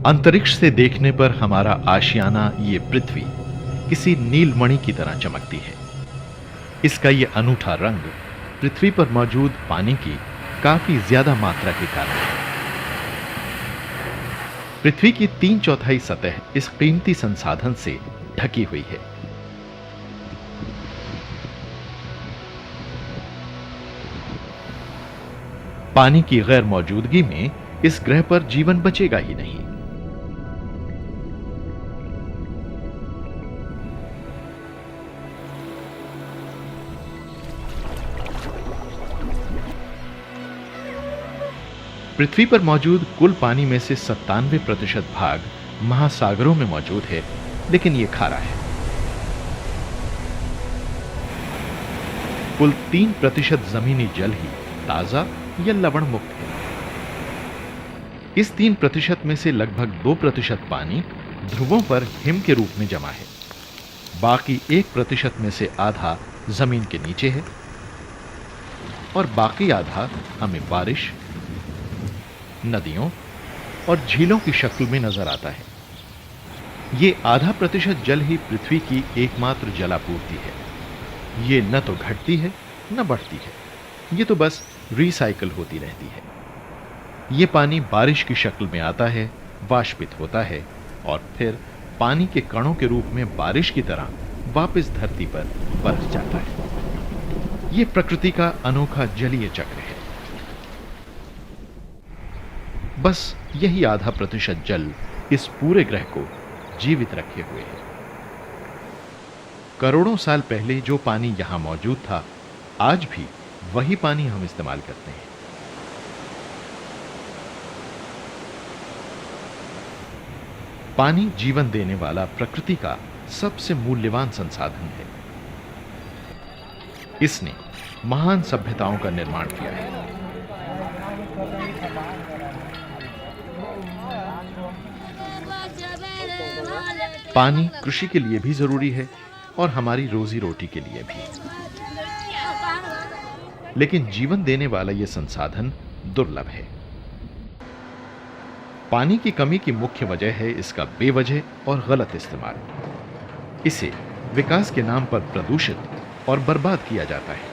अंतरिक्ष से देखने पर हमारा आशियाना ये पृथ्वी किसी नीलमणि की तरह चमकती है। इसका ये अनूठा रंग पृथ्वी पर मौजूद पानी की काफी ज्यादा मात्रा के कारण है। पृथ्वी की 3/4 सतह इस कीमती संसाधन से ढकी हुई है। पानी की गैर मौजूदगी में इस ग्रह पर जीवन बचेगा ही नहीं। पृथ्वी पर मौजूद कुल पानी में से 97% भाग महासागरों में मौजूद है, लेकिन यह खारा है। कुल 3% जमीनी जल ही ताजा या लवण मुक्त है। इस 3% में से लगभग 2% पानी ध्रुवों पर हिम के रूप में जमा है। बाकी 1% में से आधा जमीन के नीचे है और बाकी आधा हमें बारिश, नदियों और झीलों की शक्ल में नजर आता है। ये 0.5% जल ही पृथ्वी की एकमात्र जलापूर्ति है। ये न तो घटती है न बढ़ती है, ये तो बस रिसाइकल होती रहती है। ये पानी बारिश की शक्ल में आता है, वाष्पित होता है और फिर पानी के कणों के रूप में बारिश की तरह वापस धरती पर बरस जाता है। ये प्रकृति का अनोखा जलीय चक्र है। बस यही 0.5% जल इस पूरे ग्रह को जीवित रखे हुए है। करोड़ों साल पहले जो पानी यहां मौजूद था, आज भी वही पानी हम इस्तेमाल करते हैं। पानी जीवन देने वाला प्रकृति का सबसे मूल्यवान संसाधन है। इसने महान सभ्यताओं का निर्माण किया है। पानी कृषि के लिए भी जरूरी है और हमारी रोजी रोटी के लिए भी। लेकिन जीवन देने वाला यह संसाधन दुर्लभ है। पानी की कमी की मुख्य वजह है इसका बेवजह और गलत इस्तेमाल। इसे विकास के नाम पर प्रदूषित और बर्बाद किया जाता है।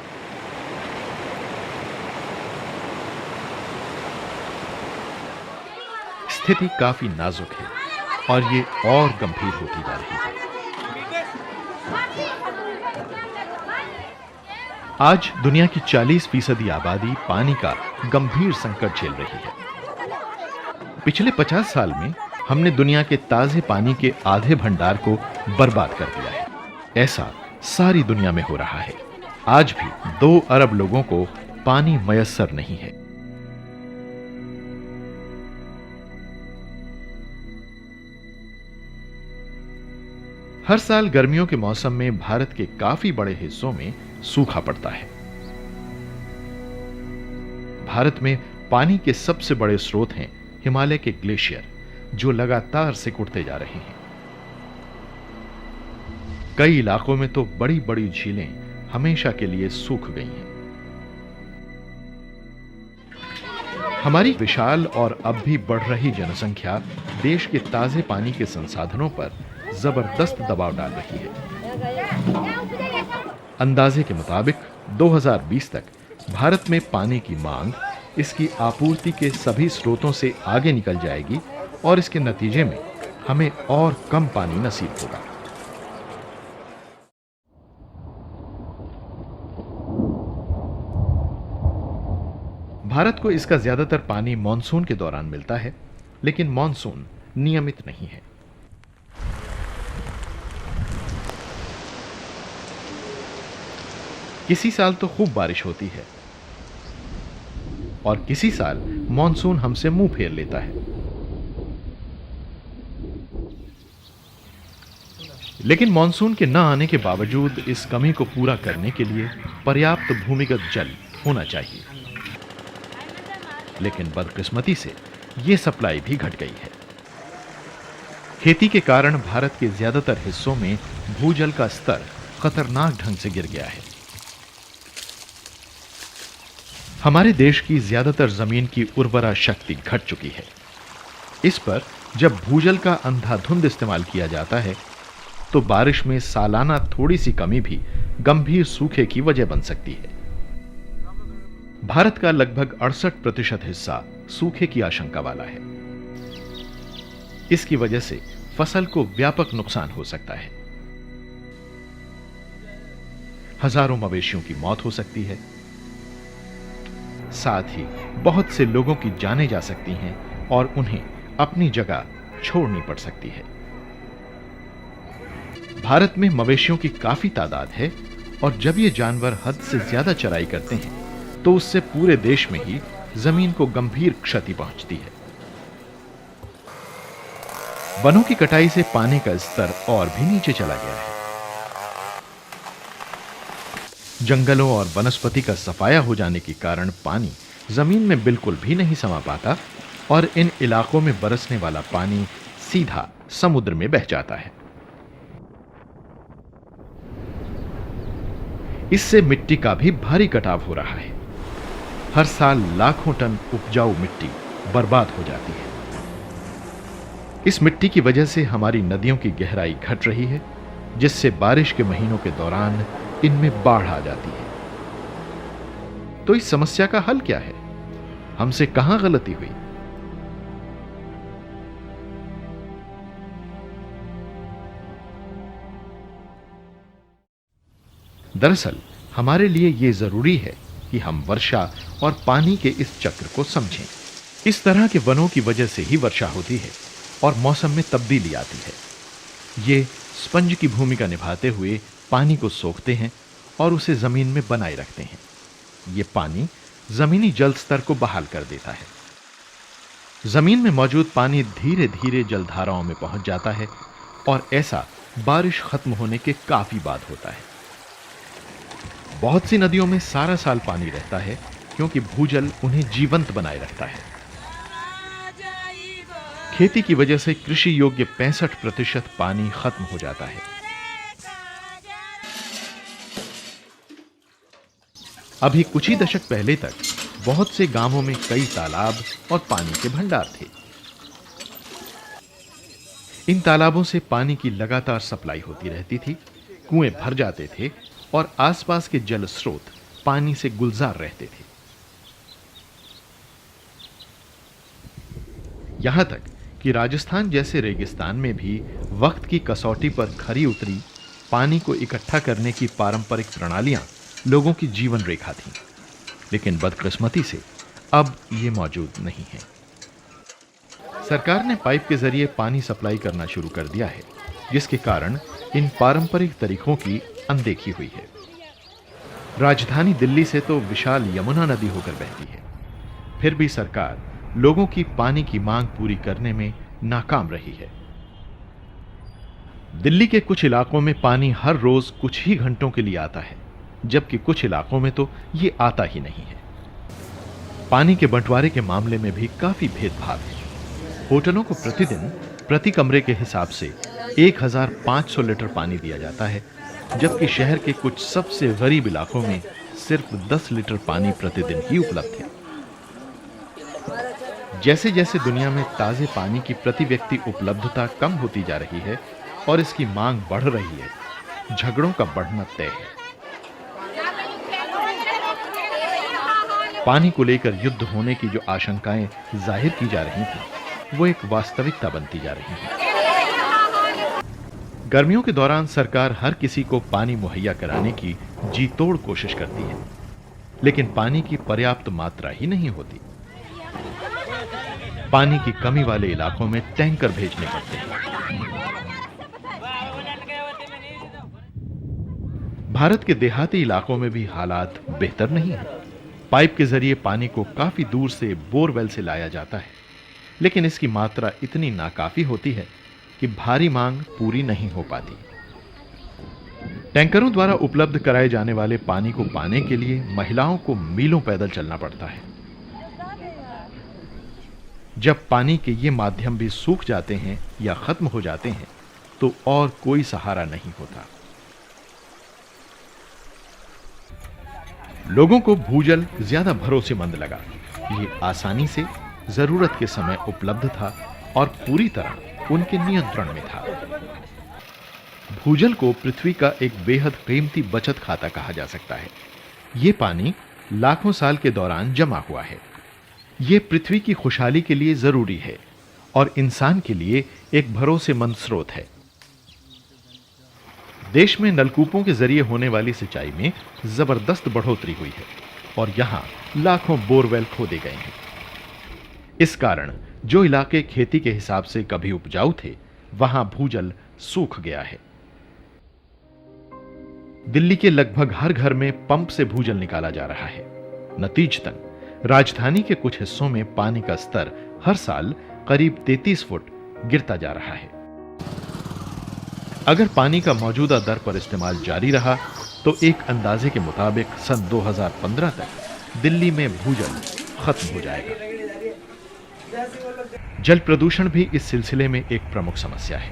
स्थिति काफी नाजुक है और ये और गंभीर होती जा रही है। आज दुनिया की 40% आबादी पानी का गंभीर संकट झेल रही है। पिछले 50 साल में हमने दुनिया के ताजे पानी के आधे भंडार को बर्बाद कर दिया है। ऐसा सारी दुनिया में हो रहा है। आज भी 2 अरब लोगों को पानी मयस्सर नहीं है। हर साल गर्मियों के मौसम में भारत के काफी बड़े हिस्सों में सूखा पड़ता है। भारत में पानी के सबसे बड़े स्रोत हैं हिमालय के ग्लेशियर, जो लगातार सिकुड़ते जा रहे हैं। कई इलाकों में तो बड़ी बड़ी झीलें हमेशा के लिए सूख गई हैं। हमारी विशाल और अब भी बढ़ रही जनसंख्या देश के ताजे पानी के संसाधनों पर जबरदस्त दबाव डाल रही है। अंदाजे के मुताबिक 2020 तक भारत में पानी की मांग इसकी आपूर्ति के सभी स्रोतों से आगे निकल जाएगी और इसके नतीजे में हमें और कम पानी नसीब होगा। भारत को इसका ज्यादातर पानी मॉनसून के दौरान मिलता है, लेकिन मॉनसून नियमित नहीं है। किसी साल तो खूब बारिश होती है और किसी साल मॉनसून हमसे मुंह फेर लेता है। लेकिन मॉनसून के न आने के बावजूद इस कमी को पूरा करने के लिए पर्याप्त भूमिगत जल होना चाहिए। लेकिन बदकिस्मती से यह सप्लाई भी घट गई है। खेती के कारण भारत के ज्यादातर हिस्सों में भूजल का स्तर खतरनाक ढंग से गिर गया है। हमारे देश की ज्यादातर जमीन की उर्वरा शक्ति घट चुकी है। इस पर जब भूजल का अंधाधुंध इस्तेमाल किया जाता है तो बारिश में सालाना थोड़ी सी कमी भी गंभीर सूखे की वजह बन सकती है। भारत का लगभग 68% हिस्सा सूखे की आशंका वाला है। इसकी वजह से फसल को व्यापक नुकसान हो सकता है। हजारों मवेशियों की मौत हो सकती है। साथ ही बहुत से लोगों की जानें जा सकती हैं और उन्हें अपनी जगह छोड़नी पड़ सकती है। भारत में मवेशियों की काफी तादाद है और जब ये जानवर हद से ज्यादा चराई करते हैं तो उससे पूरे देश में ही जमीन को गंभीर क्षति पहुंचती है। वनों की कटाई से पानी का स्तर और भी नीचे चला गया है। जंगलों और वनस्पति का सफाया हो जाने के कारण पानी जमीन में बिल्कुल भी नहीं समा पाता और इन इलाकों में बरसने वाला पानी सीधा समुद्र में बह जाता है। इससे मिट्टी का भी भारी कटाव हो रहा है। हर साल लाखों टन उपजाऊ मिट्टी बर्बाद हो जाती है। इस मिट्टी की वजह से हमारी नदियों की गहराई घट रही है, जिससे बारिश के महीनों के दौरान इनमें बाढ़ आ जाती है। तो इस समस्या का हल क्या है? हमसे कहां गलती हुई? दरअसल हमारे लिए यह जरूरी है कि हम वर्षा और पानी के इस चक्र को समझें। इस तरह के वनों की वजह से ही वर्षा होती है और मौसम में तब्दीली आती है। ये स्पंज की भूमिका निभाते हुए पानी को सोखते हैं और उसे जमीन में बनाए रखते हैं। ये पानी जमीनी जल स्तर को बहाल कर देता है। जमीन में मौजूद पानी धीरे धीरे जलधाराओं में पहुंच जाता है और ऐसा बारिश खत्म होने के काफी बाद होता है। बहुत सी नदियों में सारा साल पानी रहता है क्योंकि भूजल उन्हें जीवंत बनाए रखता है। खेती की वजह से कृषि योग्य 65% पानी खत्म हो जाता है। अभी कुछ ही दशक पहले तक बहुत से गांवों में कई तालाब और पानी के भंडार थे। इन तालाबों से पानी की लगातार सप्लाई होती रहती थी, कुएं भर जाते थे और आसपास के जल स्रोत पानी से गुलजार रहते थे। यहां तक कि राजस्थान जैसे रेगिस्तान में भी वक्त की कसौटी पर खरी उतरी पानी को इकट्ठा करने की पारंपरिक प्रणालियां लोगों की जीवन रेखा थी, लेकिन बदकिस्मती से अब ये मौजूद नहीं है। सरकार ने पाइप के जरिए पानी सप्लाई करना शुरू कर दिया है, जिसके कारण इन पारंपरिक तरीकों की अनदेखी हुई है। राजधानी दिल्ली से तो विशाल यमुना नदी होकर बहती है, फिर भी सरकार लोगों की पानी की मांग पूरी करने में नाकाम रही है। दिल्ली के कुछ इलाकों में पानी हर रोज कुछ ही घंटों के लिए आता है, जबकि कुछ इलाकों में तो ये आता ही नहीं है। पानी के बंटवारे के मामले में भी काफी भेदभाव है। होटलों को प्रतिदिन प्रति कमरे के हिसाब से 1500 लीटर पानी दिया जाता है, जबकि शहर के कुछ सबसे गरीब इलाकों में सिर्फ 10 लीटर पानी प्रतिदिन ही उपलब्ध है। जैसे जैसे दुनिया में ताजे पानी की प्रति व्यक्ति उपलब्धता कम होती जा रही है और इसकी मांग बढ़ रही है, झगड़ों का बढ़ना तय है। पानी को लेकर युद्ध होने की जो आशंकाएं जाहिर की जा रही थी, वो एक वास्तविकता बनती जा रही है। गर्मियों के दौरान सरकार हर किसी को पानी मुहैया कराने की जी तोड़ कोशिश करती है, लेकिन पानी की पर्याप्त मात्रा ही नहीं होती। पानी की कमी वाले इलाकों में टैंकर भेजने पड़ते हैं। भारत के देहाती इलाकों में भी हालात बेहतर नहीं है। पाइप के जरिए पानी को काफी दूर से बोरवेल से लाया जाता है, लेकिन इसकी मात्रा इतनी नाकाफी होती है कि भारी मांग पूरी नहीं हो पाती। टैंकरों द्वारा उपलब्ध कराए जाने वाले पानी को पाने के लिए महिलाओं को मीलों पैदल चलना पड़ता है। जब पानी के ये माध्यम भी सूख जाते हैं या खत्म हो जाते हैं, तो और कोई सहारा नहीं होता। लोगों को भूजल ज्यादा भरोसेमंद लगा। ये आसानी से जरूरत के समय उपलब्ध था और पूरी तरह उनके नियंत्रण में था। भूजल को पृथ्वी का एक बेहद कीमती बचत खाता कहा जा सकता है। यह पानी लाखों साल के दौरान जमा हुआ है। यह पृथ्वी की खुशहाली के लिए जरूरी है और इंसान के लिए एक भरोसेमंद स्रोत है। देश में नलकूपों के जरिए होने वाली सिंचाई में जबरदस्त बढ़ोतरी हुई है और यहां लाखों बोरवेल खोदे गए हैं। इस कारण जो इलाके खेती के हिसाब से कभी उपजाऊ थे, वहां भूजल सूख गया है। दिल्ली के लगभग हर घर में पंप से भूजल निकाला जा रहा है। नतीजतन राजधानी के कुछ हिस्सों में पानी का स्तर हर साल करीब 33 फुट गिरता जा रहा है। अगर पानी का मौजूदा दर पर इस्तेमाल जारी रहा तो एक अंदाजे के मुताबिक सन 2015 तक दिल्ली में भूजल खत्म हो जाएगा। जल प्रदूषण भी इस सिलसिले में एक प्रमुख समस्या है।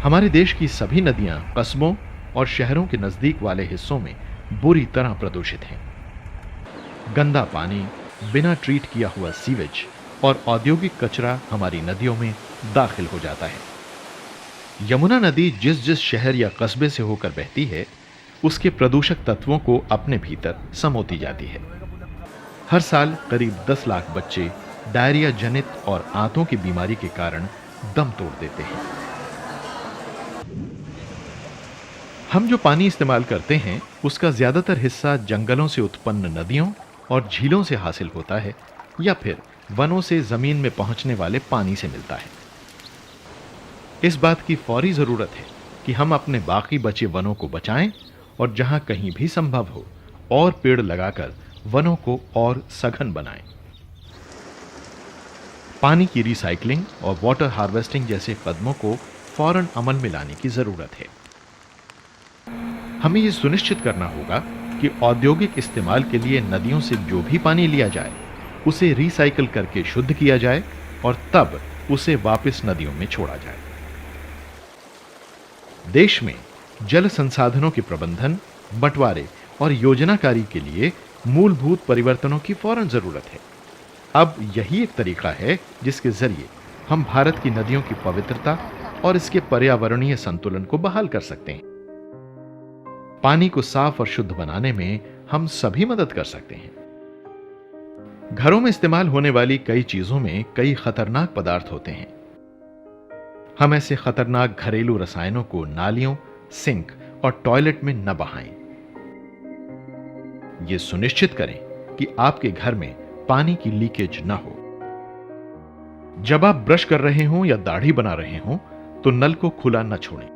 हमारे देश की सभी नदियां कस्बों और शहरों के नजदीक वाले हिस्सों में बुरी तरह प्रदूषित हैं। गंदा पानी, बिना ट्रीट किया हुआ सीवेज और औद्योगिक कचरा हमारी नदियों में दाखिल हो जाता है। यमुना नदी जिस जिस शहर या कस्बे से होकर बहती है, उसके प्रदूषक तत्वों को अपने भीतर समोती जाती है। हर साल करीब 10 लाख बच्चे डायरिया जनित और आंतों की बीमारी के कारण दम तोड़ देते हैं। हम जो पानी इस्तेमाल करते हैं, उसका ज्यादातर हिस्सा जंगलों से उत्पन्न नदियों और झीलों से हासिल होता है या फिर वनों से जमीन में पहुंचने वाले पानी से मिलता है। इस बात की फौरी जरूरत है कि हम अपने बाकी बचे वनों को बचाएं और जहां कहीं भी संभव हो और पेड़ लगाकर वनों को और सघन बनाएं। पानी की रिसाइकलिंग और वाटर हार्वेस्टिंग जैसे कदमों को फौरन अमल में लाने की जरूरत है। हमें यह सुनिश्चित करना होगा कि औद्योगिक इस्तेमाल के लिए नदियों से जो भी पानी लिया जाए, उसे रिसाइकल करके शुद्ध किया जाए और तब उसे वापस नदियों में छोड़ा जाए। देश में जल संसाधनों के प्रबंधन, बंटवारे और योजनाकारी के लिए मूलभूत परिवर्तनों की फौरन जरूरत है। अब यही एक तरीका है जिसके जरिए हम भारत की नदियों की पवित्रता और इसके पर्यावरणीय संतुलन को बहाल कर सकते हैं। पानी को साफ और शुद्ध बनाने में हम सभी मदद कर सकते हैं। घरों में इस्तेमाल होने वाली कई चीजों में कई खतरनाक पदार्थ होते हैं। हम ऐसे खतरनाक घरेलू रसायनों को नालियों, सिंक और टॉयलेट में न बहाएं। यह सुनिश्चित करें कि आपके घर में पानी की लीकेज न हो। जब आप ब्रश कर रहे हों या दाढ़ी बना रहे हों तो नल को खुला न छोड़ें।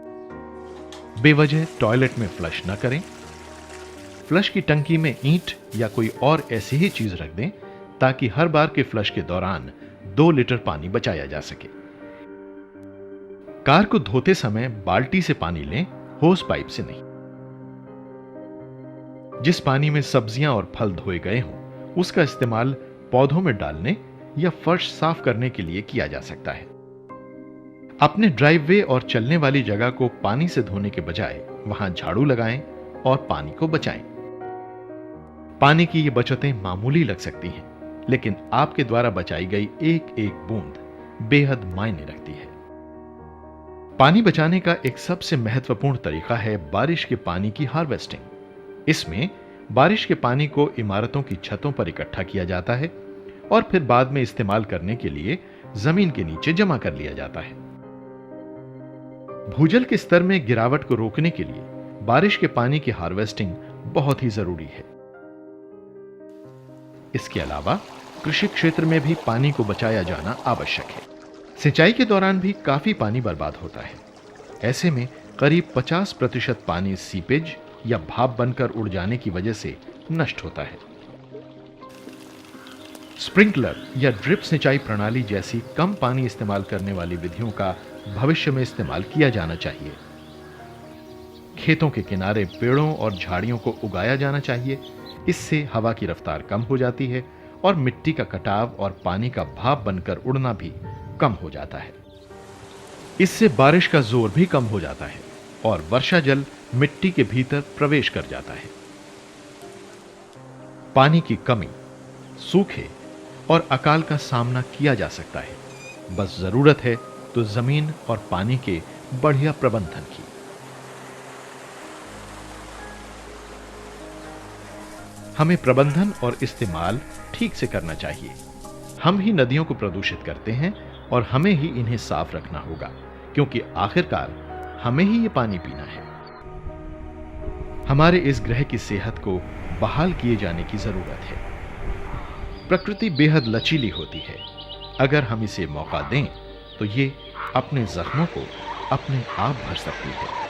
बेवजह टॉयलेट में फ्लश न करें। फ्लश की टंकी में ईंट या कोई और ऐसी ही चीज रख दें ताकि हर बार के फ्लश के दौरान 2 लीटर पानी बचाया जा सके। कार को धोते समय बाल्टी से पानी लें, होस पाइप से नहीं। जिस पानी में सब्जियां और फल धोए गए हों, उसका इस्तेमाल पौधों में डालने या फर्श साफ करने के लिए किया जा सकता है। अपने ड्राइववे और चलने वाली जगह को पानी से धोने के बजाय वहां झाड़ू लगाएं और पानी को बचाएं। पानी की ये बचतें मामूली लग सकती हैं, लेकिन आपके द्वारा बचाई गई एक एक बूंद बेहद मायने रखती है। पानी बचाने का एक सबसे महत्वपूर्ण तरीका है बारिश के पानी की हार्वेस्टिंग। इसमें बारिश के पानी को इमारतों की छतों पर इकट्ठा किया जाता है और फिर बाद में इस्तेमाल करने के लिए जमीन के नीचे जमा कर लिया जाता है। भूजल के स्तर में गिरावट को रोकने के लिए बारिश के पानी की हार्वेस्टिंग बहुत ही जरूरी है। इसके अलावा कृषि क्षेत्र में भी पानी को बचाया जाना आवश्यक है। सिंचाई के दौरान भी काफी पानी बर्बाद होता है। ऐसे में करीब 50% पानी सीपेज या भाप बनकर उड़ जाने की वजह से नष्ट होता है। स्प्रिंकलर या ड्रिप सिंचाई प्रणाली जैसी कम पानी इस्तेमाल करने वाली विधियों का भविष्य में इस्तेमाल किया जाना चाहिए। खेतों के किनारे पेड़ों और झाड़ियों को उगाया जाना चाहिए। इससे हवा की रफ्तार कम हो जाती है और मिट्टी का कटाव और पानी का भाप बनकर उड़ना भी कम हो जाता है। इससे बारिश का जोर भी कम हो जाता है और वर्षा जल मिट्टी के भीतर प्रवेश कर जाता है। पानी की कमी, सूखे और अकाल का सामना किया जा सकता है, बस जरूरत है तो जमीन और पानी के बढ़िया प्रबंधन की। हमें प्रबंधन और इस्तेमाल ठीक से करना चाहिए। हम ही नदियों को प्रदूषित करते हैं और हमें ही इन्हें साफ रखना होगा, क्योंकि आखिरकार हमें ही ये पानी पीना है। हमारे इस ग्रह की सेहत को बहाल किए जाने की जरूरत है। प्रकृति बेहद लचीली होती है। अगर हम इसे मौका दें तो ये अपने जख्मों को अपने आप भर सकती है।